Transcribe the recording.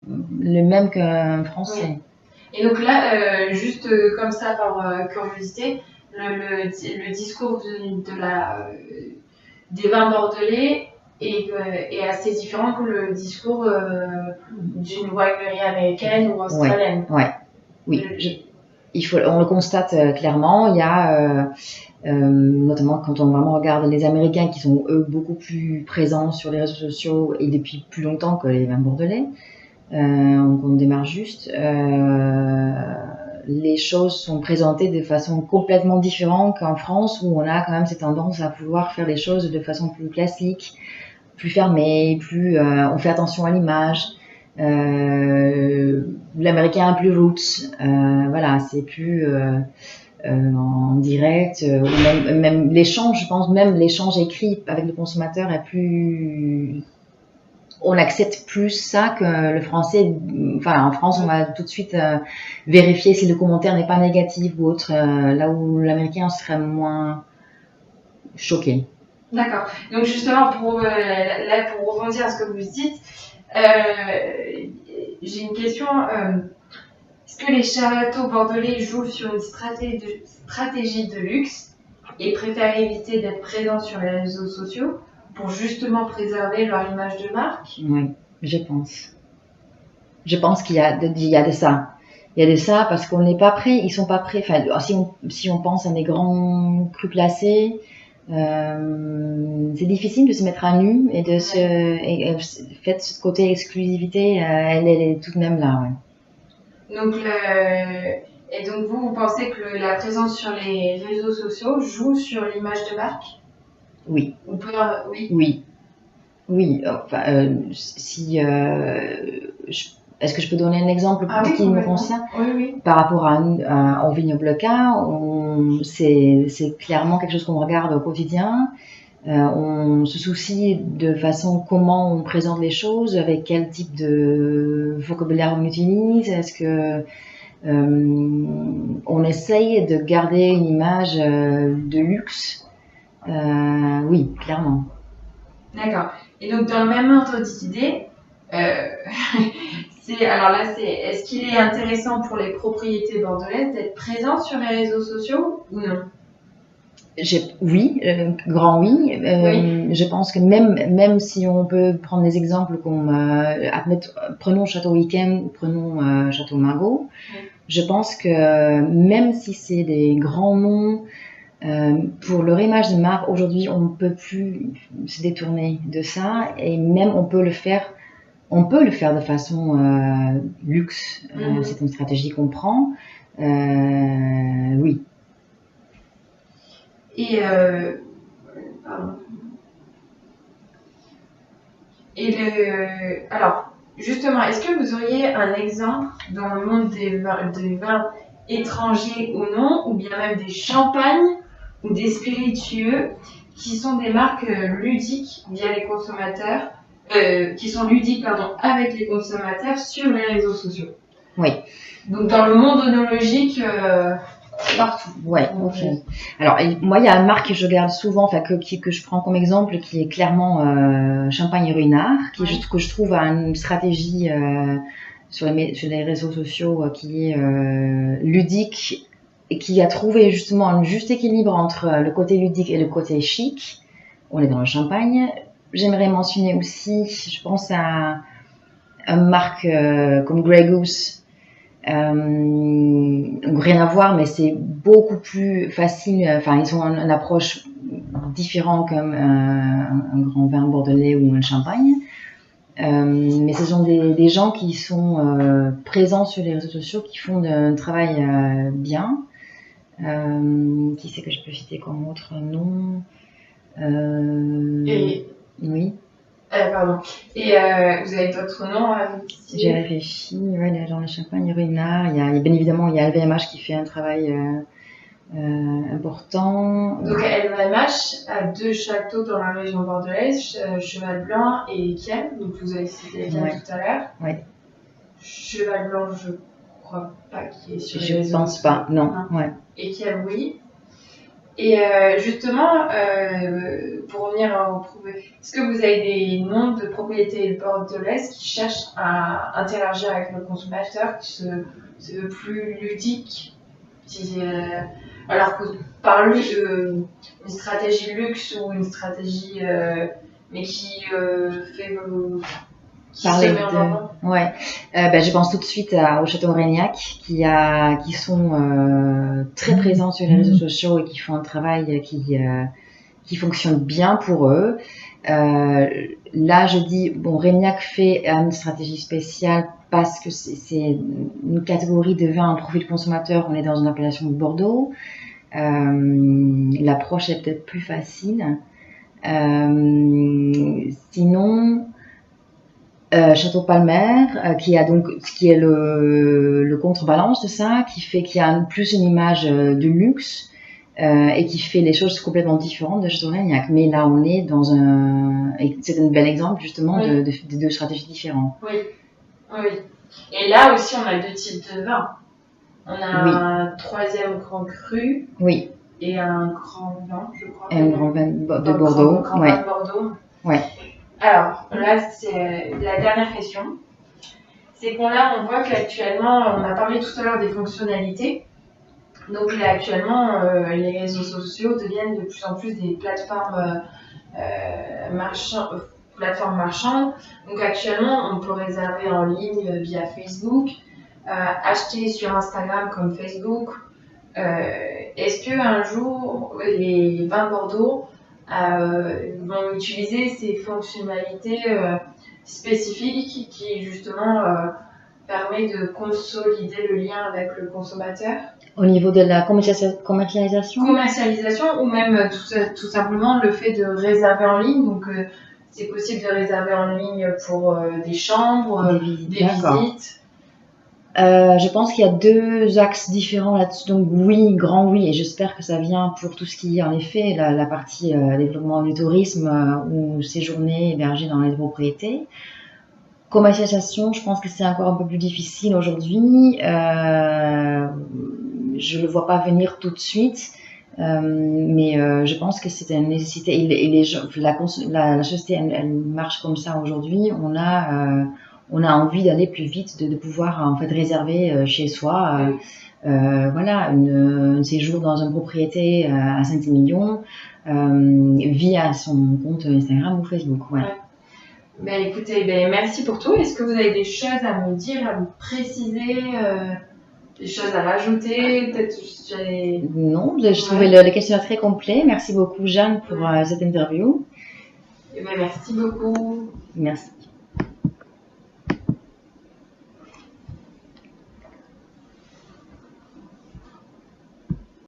le même qu'un français. Oui. Et donc là, juste comme ça par curiosité, le discours des vins bordelais est assez différent que le discours d'une winery américaine ou australienne. Oui. On le constate clairement. Il y a notamment quand on vraiment regarde les Américains qui sont eux beaucoup plus présents sur les réseaux sociaux et depuis plus longtemps que les vins bordelais. On démarre juste. Les choses sont présentées de façon complètement différente qu'en France, où on a quand même cette tendance à pouvoir faire les choses de façon plus classique, plus fermée, on fait attention à l'image. L'américain plus roots, voilà, c'est plus en direct, ou même l'échange, je pense, même l'échange écrit avec le consommateur est plus... On accepte plus ça que le français. Enfin, en France, on va tout de suite vérifier si le commentaire n'est pas négatif ou autre, là où l'américain serait moins choqué. D'accord. Donc justement, pour rebondir à ce que vous dites, j'ai une question. Est-ce que les châteaux bordelais jouent sur une stratégie de luxe et préfèrent éviter d'être présents sur les réseaux sociaux pour justement préserver leur image de marque? Oui, je pense. Je pense qu'il y a de ça. Il y a de ça parce qu'on n'est pas prêt, ils sont pas prêts. Enfin, si on pense à des grands crus classés, c'est difficile de se mettre à nu et de fait, ce côté exclusivité, elle est tout de même là. Ouais. Donc, et donc vous pensez que la présence sur les réseaux sociaux joue sur l'image de marque? Oui. Oui. Oui. Enfin, est-ce que je peux donner un exemple qui me concerne? Oui. Par rapport au vignoble K, c'est clairement quelque chose qu'on regarde au quotidien. On se soucie de façon comment on présente les choses, avec quel type de vocabulaire on utilise. Est-ce que on essaye de garder une image de luxe? Oui, clairement. D'accord. Et donc dans le même ordre d'idée, est-ce qu'il est intéressant pour les propriétés bordelaises d'être présents sur les réseaux sociaux ou non? Oui, grand oui. Je pense que même si on peut prendre des exemples comme prenons Château Week-end ou prenons Château Margaux, je pense que même si c'est des grands noms, pour leur image de marque, aujourd'hui, on ne peut plus se détourner de ça et même on peut le faire de façon luxe. C'est une stratégie qu'on prend. Oui. Et alors, justement, est-ce que vous auriez un exemple dans le monde des vins étrangers ou non, ou bien même des champagnes ou des spiritueux qui sont des marques ludiques via les consommateurs, qui sont ludiques avec les consommateurs sur les réseaux sociaux? Oui. Donc dans le monde œnologique, partout. Ouais, ok. Alors moi, il y a une marque que je garde souvent, que je prends comme exemple, qui est clairement Champagne Ruinart, que je trouve a une stratégie sur les réseaux sociaux qui est ludique et qui a trouvé justement un juste équilibre entre le côté ludique et le côté chic. On est dans le champagne. J'aimerais mentionner aussi, je pense à une marque comme Grey Goose. Rien à voir, mais c'est beaucoup plus facile. Enfin, ils ont une approche différente comme un grand vin bordelais ou un champagne. Mais ce sont des gens qui sont présents sur les réseaux sociaux, qui font un travail bien. Qui c'est que je peux citer comme autre nom? Oui. Pardon. Et vous avez d'autres noms? J'ai réfléchi. Ouais, dans le Champagne Ruinart, il y a bien évidemment il y a LVMH qui fait un travail important. Donc LVMH a 2 châteaux dans la région bordelaise, Cheval Blanc et Kiel. Donc vous avez cité Kiel tout à l'heure. Oui. Cheval Blanc, je crois pas qu'il est sur les réseaux. Je pense pas, non. Ouais. Et Kiel, oui. Et justement, pour revenir au problème, est-ce que vous avez des noms de propriétés bordelaises qui cherchent à interagir avec le consommateur, qui se veut plus ludique, alors que par une stratégie luxe ou une stratégie, mais qui fait parler de... Ouais. Je pense tout de suite au Château Reignac qui sont très présents sur les réseaux sociaux et qui font un travail qui fonctionne bien pour eux. Là, je dis, bon, Reignac fait une stratégie spéciale parce que c'est une catégorie de vin en profil consommateur. On est dans une appellation de Bordeaux. L'approche est peut-être plus facile. Sinon... Château Palmer, qui est le contrebalance de ça, qui a plus une image de luxe et qui fait les choses complètement différentes de Château Reignac. Mais là, on est c'est un bel exemple justement de deux stratégies différentes. Oui. Et là aussi, on a deux types de vins. On a un troisième grand cru. Oui. Et un grand vin, je crois. Et un grand vin de Bordeaux. Grand vin de Bordeaux. Ouais. Alors, là, c'est la dernière question. C'est qu'on voit qu'actuellement, on a parlé tout à l'heure des fonctionnalités. Donc là, actuellement, les réseaux sociaux deviennent de plus en plus des plateformes marchandes. Donc actuellement, on peut réserver en ligne via Facebook, acheter sur Instagram comme Facebook. Est-ce qu'un jour, les vins Bordeaux vont utiliser ces fonctionnalités spécifiques qui justement permet de consolider le lien avec le consommateur? Au niveau de la commercialisation? Commercialisation ou même tout simplement le fait de réserver en ligne. Donc c'est possible de réserver en ligne pour des chambres, des visites. Je pense qu'il y a deux axes différents là-dessus. Donc oui, grand oui, et j'espère que ça vient pour tout ce qui est en effet la partie développement du tourisme ou séjourner, héberger dans les propriétés. Commercialisation, je pense que c'est encore un peu plus difficile aujourd'hui. Je le vois pas venir tout de suite, mais je pense que c'est une nécessité. Et les gens, la société, elle marche comme ça aujourd'hui. On a envie d'aller plus vite, de pouvoir en fait réserver chez soi, un séjour dans une propriété à Saint-Émilion via son compte Instagram ou Facebook. Ouais. Écoutez, merci pour tout. Est-ce que vous avez des choses à me dire, à me préciser, des choses à rajouter? Peut-être Non, je trouvais le questionnaire très complet. Merci beaucoup Jeanne pour cette interview. Merci beaucoup. Merci.